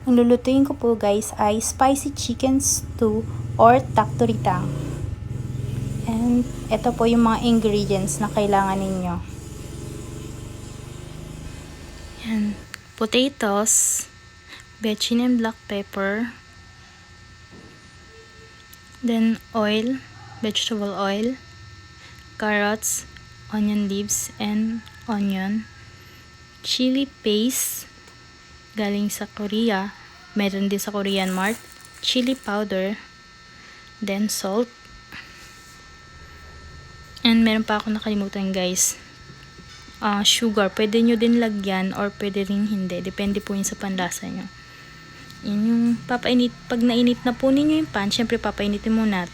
Ang lulutuin ko po guys ay spicy chicken stew or taktoritang. And ito po yung mga ingredients na kailangan ninyo. Yan. Potatoes, bechin and black pepper, then oil, vegetable oil, carrots, onion leaves and onion, chili paste galing sa Korea, meron din sa Korean Mart, chili powder, then salt, and meron pa ako nakalimutan guys, sugar, pwede nyo din lagyan or pwede rin hindi, depende po yun sa panlasa nyo. Yun yung papainit, pag nainit na po ninyo yung pan, syempre papainitin muna,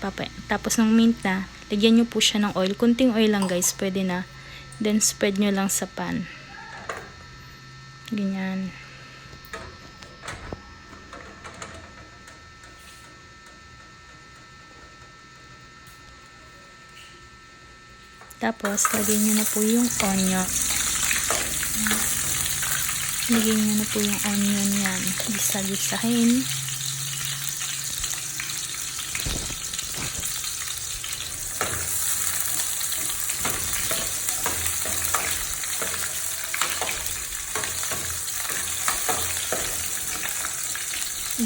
tapos ng mint na, lagyan nyo po siya ng oil, kunting oil lang guys, pwede na, then spread nyo lang sa pan, ganyan. Tapos, lagyan nyo na po yung onion. Lagyan nyo na po yung onion yan. Gisa-gisahin.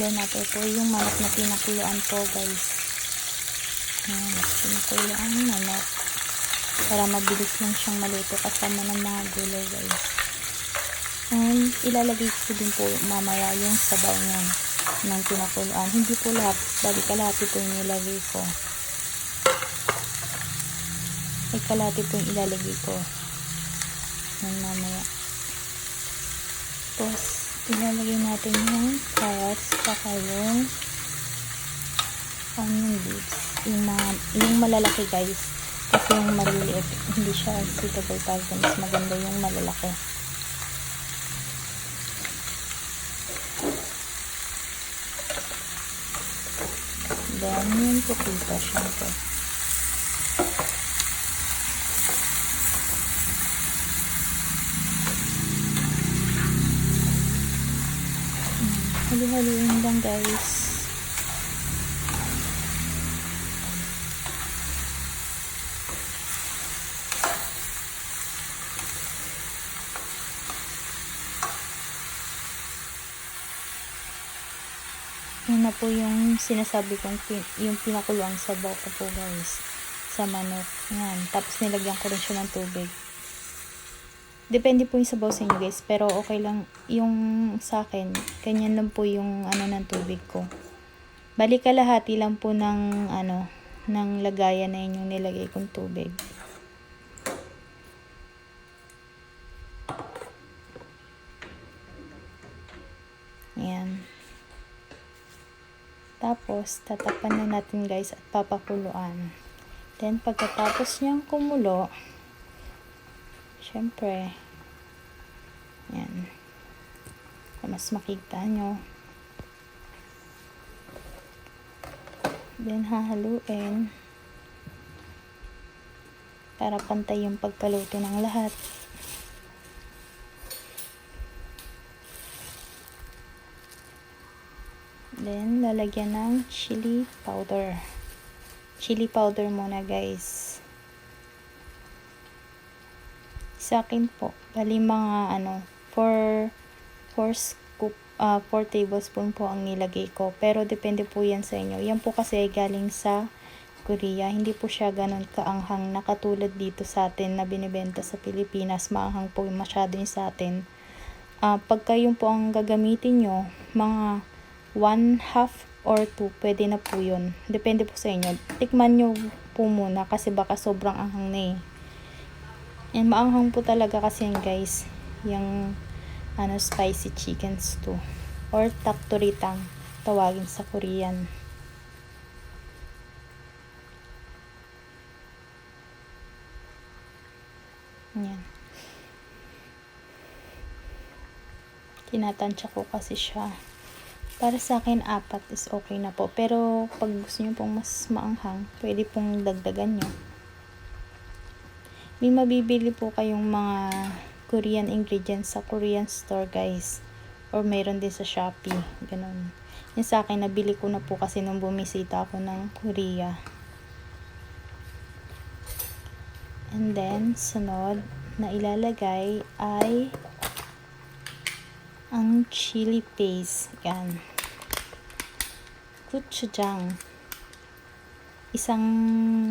Then, natin po yung manok na pinakuluan po guys. Ayan, pinakuluan manok. Para mabilis lang siyang maluto kasama ng mga gulay guys. And ilalagay ko din po mamaya yung sabaw niya ng pinakuluan. Hindi po lahat, bali kalahati po yung nilagay ko. Ay kalahati po yung ilalagay ko. Yan mamaya. Tapos ilalagay natin yung carrots saka yung onion leaves. Yung malalaki guys. Kasi yung maliliit, hindi siya suitable para mas maganda yung malalaki. Then, yung potato, syempre. Halo-haloin lang guys. Yun na po yung sinasabi kong yung pinakuluang sabaw ko po guys sa manok. Yan. Tapos nilagyan ko rin siya ng tubig. Depende po yung sabaw sa inyo guys. Pero okay lang yung sa akin. Ganyan lang po yung ng tubig ko. Bali kalahati lang po ng ng lagayan na yun yung nilagay kong tubig. Yan. Tapos, tatapan na natin guys at papakuluan. Then, pagkatapos niyang kumulo, syempre, yan. Mas makita nyo. Then, hahaluin. Para pantay yung pagkaluto ng lahat. Then, lalagyan ng chili powder. Chili powder muna guys. Sa akin po, bali mga 4 tablespoon po ang nilagay ko. Pero depende po yan sa inyo. Yan po kasi galing sa Korea. Hindi po siya ganun kaanghang na katulad dito sa atin na binibenta sa Pilipinas. Maanghang po masyado yun sa atin. Pagka yun po ang gagamitin nyo, mga 1/2 or 2, pwede na po yun. Depende po sa inyo. Tikman nyo po muna kasi baka sobrang anghang na eh. And maanghang po talaga kasi yan guys. Yung spicy chicken stew. Or taktoritang tawagin sa Korean. Yan. Tinatansya ko kasi siya. Para sa akin, 4 is okay na po. Pero, pag gusto nyo pong mas maanghang, pwede pong dagdagan nyo. May mabibili po kayong mga Korean ingredients sa Korean store, guys. Or mayroon din sa Shopee. Ganun. Yung sa akin, nabili ko na po kasi nung bumisita ako ng Korea. And then, sunod na ilalagay ay ang chili paste. Yan. Gochujang. Isang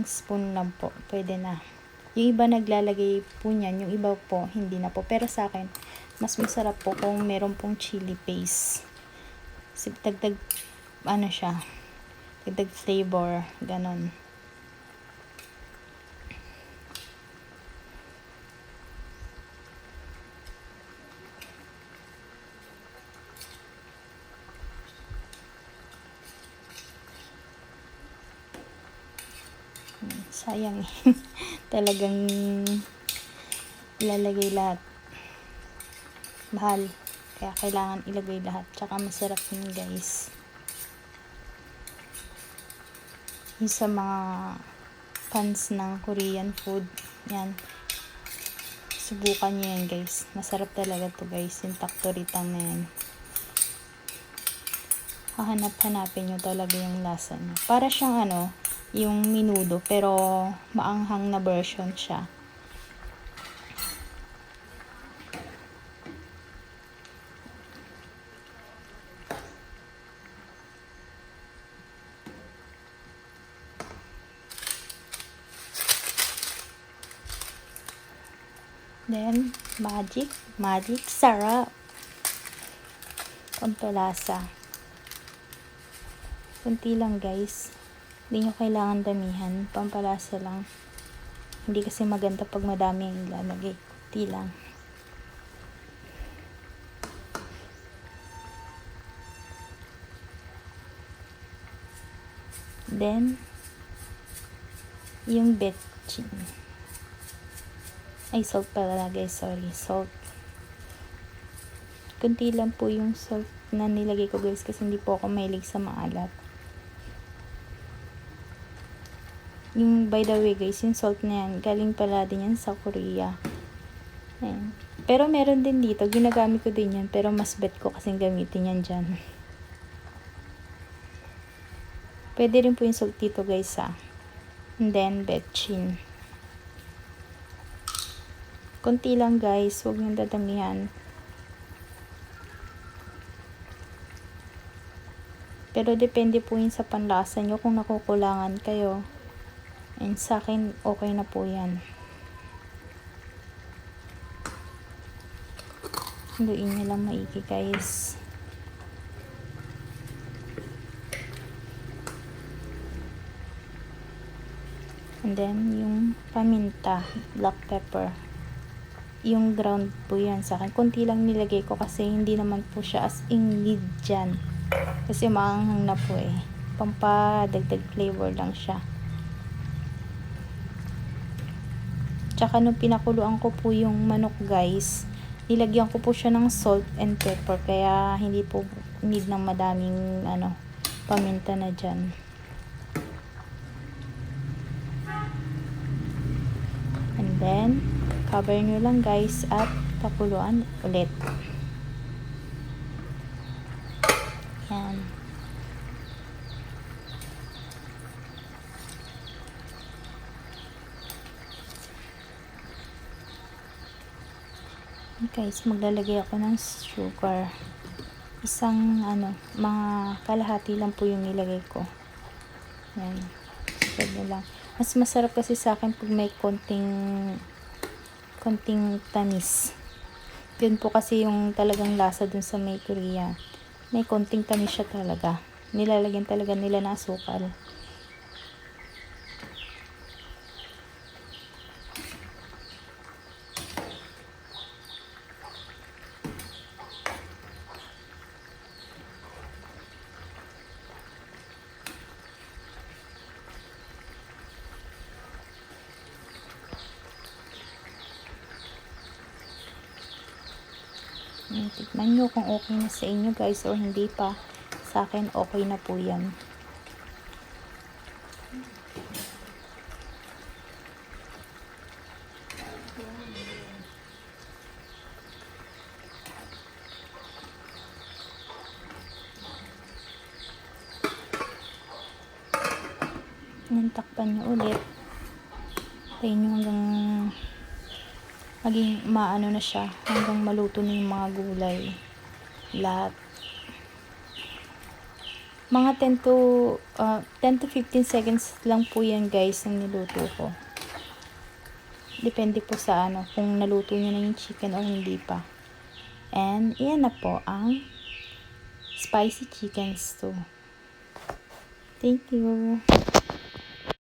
spoon lang po. Pwede na. Yung iba naglalagay po niyan. Yung iba po, hindi na po. Pero sa akin, mas masarap po kung meron pong chili paste. Kasi dagdag, ano siya, dagdag flavor. Ganon. Sayang eh. Talagang ilalagay lahat. Mahal. Kaya kailangan ilagay lahat. Tsaka masarap yun guys. Yung sa mga fans ng Korean food. Yan. Subukan nyo yan guys. Masarap talaga to guys. Yung taktoritang na yan. Hahanap-hanapin nyo talaga yung lasa nyo. Para siyang ano, yung minudo pero maanghang na version siya. Then, magic sarap. Pampalasa. Kunti lang guys. Hindi nyo kailangan damihan. Pampalasa lang. Hindi kasi maganda pag madami ang ilalagay. Kunti lang. Then, yung betchin. Ay, salt pala guys. Sorry. Salt. Kunti lang po yung salt na nilagay ko guys kasi hindi po ako mahilig sa maalat. Yung by the way guys, yung salt na yan, galing pala din yan sa Korea. Ayan. Pero meron din dito, ginagamit ko din yan, pero mas bet ko kasing gamitin yan dyan. Pwede rin po yung salt dito guys ha. And then, betchin. Kunti lang guys, huwag niyong dadamihan. Pero depende po yun sa panlasa nyo kung nakukulangan kayo. And sa akin, okay na po yan. Haluin nyo lang maigi guys. And then, yung paminta, black pepper. Yung ground po yan sa akin. Kunti lang nilagay ko kasi hindi naman po siya as in need dyan. Kasi maanghang na po eh. Pampadagdag flavor lang siya. Tsaka nung pinakuluan ko po yung manok guys, nilagyan ko po siya ng salt and pepper. Kaya hindi po need ng madaming paminta na dyan. And then, cover nyo lang guys at pakuluan ulit. Yan. Guys, maglalagay ako ng sugar. Isang mga kalahati lang po yung nilagay ko. Yan. Spread nyo lang. Mas masarap kasi sa akin pag may konting tamis. Yun po kasi yung talagang lasa dun sa may Korea. May konting tamis siya talaga. Nilalagyan talaga nila ng asukal. Tignan nyo kung okay na sa inyo guys or hindi pa. Sa akin okay na po yan. Yan, takpan nyo ulit. Tayin nyo hanggang maging maano na siya. Hanggang maluto na yung mga gulay. Lahat. Mga 10 to 15 seconds lang po yan guys ang niluto ko. Depende po sa kung naluto nyo na yung chicken o hindi pa. And iyan na po ang spicy chicken stew. Thank you.